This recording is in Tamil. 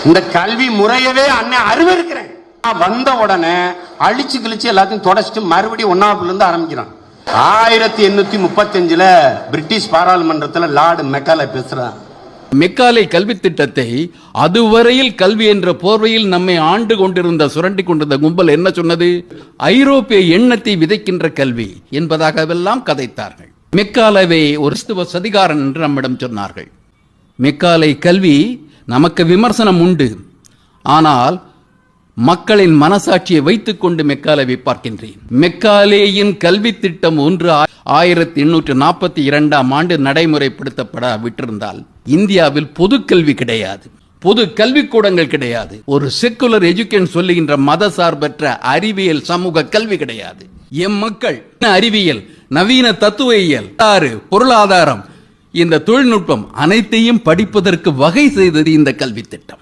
இந்த கல்வி முறையவே அண்ணன் அருவருக்கிறேன். வந்த உடனே அழிச்சு கிழிச்சு எல்லாத்தையும் தொடச்சிட்டு மறுபடியும் 1ஆவதுல இருந்து ஆரம்பிக்கிறான். 1835 பிரிட்டிஷ் பாராளுமன்றத்தில் லார்டு மெக்காலே பேசுறான். மெக்காலே கல்வி திட்டத்தை அதுவரையில் கல்வி என்ற போர்வையில் நம்மை ஆண்டு கொண்டிருந்த சுரண்டி கொண்டிருந்த கும்பல் என்ன சொன்னது? ஐரோப்பிய எண்ணத்தை விதைக்கின்ற கல்வி என்பதாகவெல்லாம் கதைத்தார்கள். மெக்காலேவை ஒரு கிறிஸ்துவ சதிகாரன் என்று நம்மிடம் சொன்னார்கள். மெக்காலே கல்வி நமக்கு விமர்சனம் உண்டு, ஆனால் மக்களின் மனசாட்சியை வைத்துக் கொண்டு மெக்காலேவை பார்க்கின்றேன். மெக்காலேயின் கல்வி திட்டம் 1842 நடைமுறைப்படுத்தப்பட விட்டிருந்தால் இந்தியாவில் பொது கல்வி கிடையாது, பொது கல்விக்கூடங்கள் கிடையாது, ஒரு செக்குலர் எஜுகேஷன் சொல்லுகின்ற மத சார்பற்ற அறிவியல் சமூக கல்வி கிடையாது. எம் மக்கள் அறிவியல், நவீன தத்துவயியல், பொருளாதாரம், இந்த தொழில்நுட்பம் அனைத்தையும் படிப்பதற்கு வகை செய்தது இந்த கல்வி திட்டம்.